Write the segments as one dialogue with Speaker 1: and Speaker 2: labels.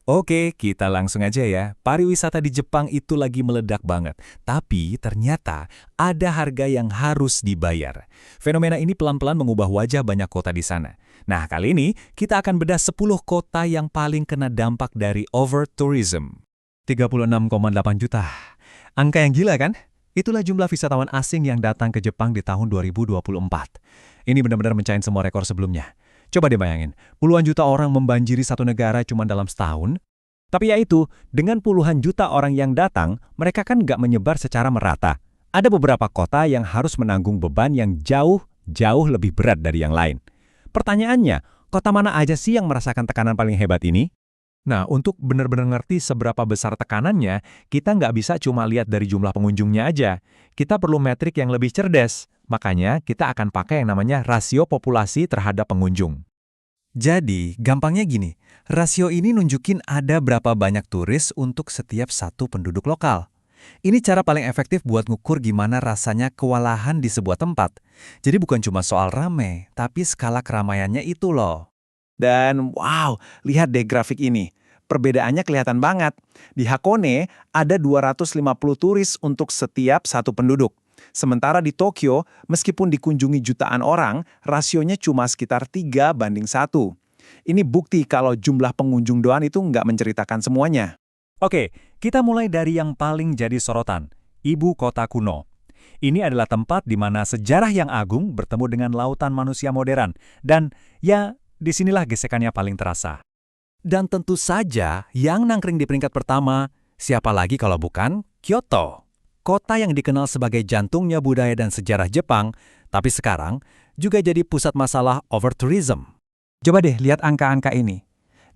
Speaker 1: Oke, kita langsung aja ya. Pariwisata di Jepang itu lagi meledak banget. Tapi ternyata ada harga yang harus dibayar. Fenomena ini pelan-pelan mengubah wajah banyak kota di sana. Nah, kali ini kita akan bedah 10 kota yang paling kena dampak dari over-tourism.
Speaker 2: 36,8 juta. Angka yang gila kan? Itulah jumlah wisatawan asing yang datang ke Jepang di tahun 2024. Ini benar-benar mencahin semua rekor sebelumnya. Coba deh bayangin, puluhan juta orang membanjiri satu negara cuma dalam setahun.
Speaker 1: Tapi ya itu, dengan puluhan juta orang yang datang, mereka kan nggak menyebar secara merata. Ada beberapa kota yang harus menanggung beban yang jauh lebih berat dari yang lain. Pertanyaannya, kota mana aja sih yang merasakan tekanan paling hebat ini?
Speaker 2: Nah, untuk benar-benar ngerti seberapa besar tekanannya, kita nggak bisa cuma lihat dari jumlah pengunjungnya aja. Kita perlu metrik yang lebih cerdas. Makanya, kita akan pakai yang namanya rasio populasi terhadap pengunjung.
Speaker 1: Jadi, gampangnya gini, rasio ini nunjukin ada berapa banyak turis untuk setiap satu penduduk lokal. Ini cara paling efektif buat ngukur gimana rasanya kewalahan di sebuah tempat. Jadi bukan cuma soal rame, tapi skala keramaiannya itu loh. Dan wow, lihat deh grafik ini. Perbedaannya kelihatan banget. Di Hakone ada 250 turis untuk setiap satu penduduk. Sementara di Tokyo, meskipun dikunjungi jutaan orang, rasionya cuma sekitar 3:1. Ini bukti kalau jumlah pengunjung doang itu nggak menceritakan semuanya. Oke, kita mulai dari yang paling jadi sorotan, Ibu Kota Kuno. Ini adalah tempat di mana sejarah yang agung bertemu dengan lautan manusia modern. Dan ya, disinilah gesekannya paling terasa. Dan tentu saja yang nangkring di peringkat pertama, siapa lagi kalau bukan Kyoto. Kota yang dikenal sebagai jantungnya budaya dan sejarah Jepang, tapi sekarang juga jadi pusat masalah over-tourism.
Speaker 2: Coba deh lihat angka-angka ini.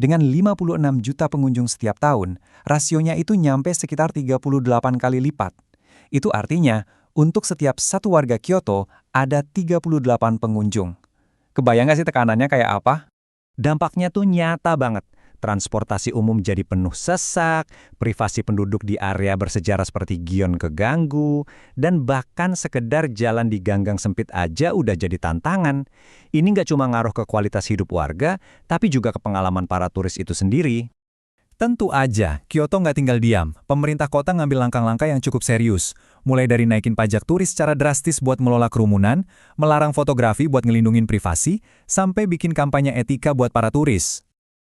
Speaker 2: Dengan 56 juta pengunjung setiap tahun, rasionya itu nyampe sekitar 38 kali lipat. Itu artinya, untuk setiap satu warga Kyoto, ada 38 pengunjung. Kebayang nggak sih tekanannya kayak apa?
Speaker 1: Dampaknya tuh nyata banget. Transportasi umum jadi penuh sesak, privasi penduduk di area bersejarah seperti Gion keganggu, dan bahkan sekedar jalan di ganggang sempit aja udah jadi tantangan. Ini nggak cuma ngaruh ke kualitas hidup warga, tapi juga ke pengalaman para turis itu sendiri.
Speaker 2: Tentu aja, Kyoto nggak tinggal diam. Pemerintah kota ngambil langkah-langkah yang cukup serius. Mulai dari naikin pajak turis secara drastis buat mengelola kerumunan, melarang fotografi buat ngelindungin privasi, sampai bikin kampanye etika buat para turis.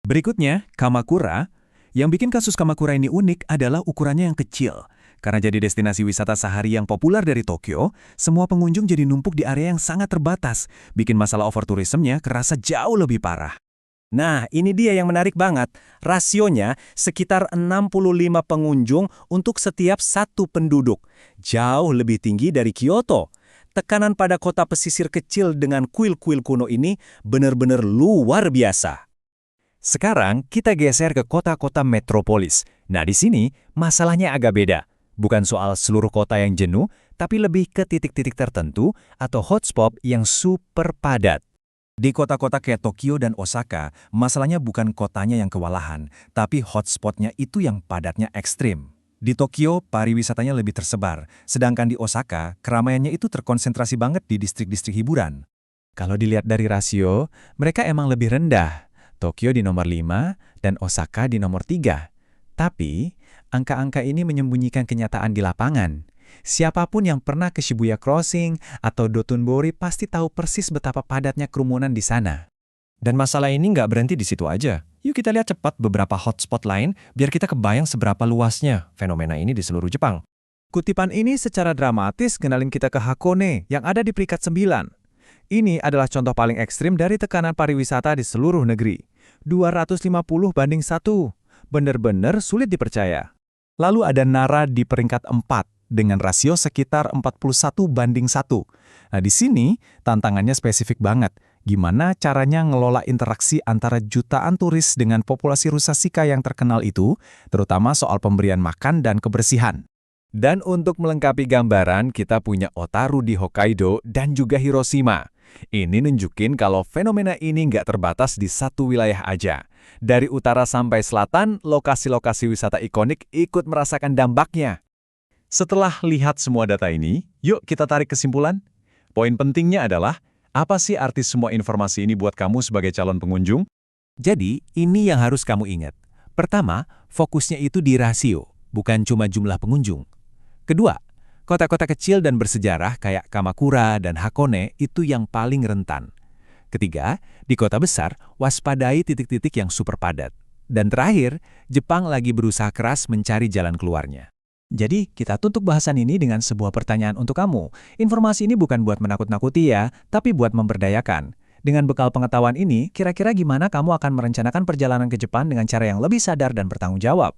Speaker 1: Berikutnya, Kamakura. Yang bikin kasus Kamakura ini unik adalah ukurannya yang kecil. Karena jadi destinasi wisata sehari yang populer dari Tokyo, semua pengunjung jadi numpuk di area yang sangat terbatas, bikin masalah overtourismnya kerasa jauh lebih parah. Nah, ini dia yang menarik banget. Rasionya sekitar 65 pengunjung untuk setiap satu penduduk. Jauh lebih tinggi dari Kyoto. Tekanan pada kota pesisir kecil dengan kuil-kuil kuno ini benar-benar luar biasa. Sekarang kita geser ke kota-kota metropolis. Nah, di sini masalahnya agak beda. Bukan soal seluruh kota yang jenuh, tapi lebih ke titik-titik tertentu atau hotspot yang super padat. Di kota-kota kayak Tokyo dan Osaka, masalahnya bukan kotanya yang kewalahan, tapi hotspotnya itu yang padatnya ekstrim. Di Tokyo, pariwisatanya lebih tersebar, sedangkan di Osaka, keramaiannya itu terkonsentrasi banget di distrik-distrik hiburan. Kalau dilihat dari rasio, mereka emang lebih rendah. Tokyo di nomor 5 dan Osaka di nomor 3. Tapi, angka-angka ini menyembunyikan kenyataan di lapangan. Siapapun yang pernah ke Shibuya Crossing atau Dotonbori pasti tahu persis betapa padatnya kerumunan di sana.
Speaker 2: Dan masalah ini nggak berhenti di situ aja. Yuk kita lihat cepat beberapa hotspot lain biar kita kebayang seberapa luasnya fenomena ini di seluruh Jepang.
Speaker 1: Kutipan ini secara dramatis kenalin kita ke Hakone yang ada di peringkat 9. Ini adalah contoh paling ekstrim dari tekanan pariwisata di seluruh negeri. 250:1. Bener-bener sulit dipercaya. Lalu ada Nara di peringkat 4 dengan rasio sekitar 41:1. Nah, di sini tantangannya spesifik banget. Gimana caranya ngelola interaksi antara jutaan turis dengan populasi rusasika yang terkenal itu, terutama soal pemberian makan dan kebersihan. Dan untuk melengkapi gambaran, kita punya Otaru di Hokkaido dan juga Hiroshima. Ini nunjukin kalau fenomena ini nggak terbatas di satu wilayah aja. Dari utara sampai selatan, lokasi-lokasi wisata ikonik ikut merasakan dampaknya. Setelah lihat semua data ini, yuk kita tarik kesimpulan. Poin pentingnya adalah, apa sih arti semua informasi ini buat kamu sebagai calon pengunjung? Jadi, ini yang harus kamu ingat. Pertama, fokusnya itu di rasio, bukan cuma jumlah pengunjung. Kedua, kota-kota kecil dan bersejarah kayak Kamakura dan Hakone itu yang paling rentan. Ketiga, di kota besar, waspadai titik-titik yang super padat. Dan terakhir, Jepang lagi berusaha keras mencari jalan keluarnya.
Speaker 2: Jadi, kita tutup bahasan ini dengan sebuah pertanyaan untuk kamu. Informasi ini bukan buat menakut-nakuti ya, tapi buat memberdayakan. Dengan bekal pengetahuan ini, kira-kira gimana kamu akan merencanakan perjalanan ke Jepang dengan cara yang lebih sadar dan bertanggung jawab?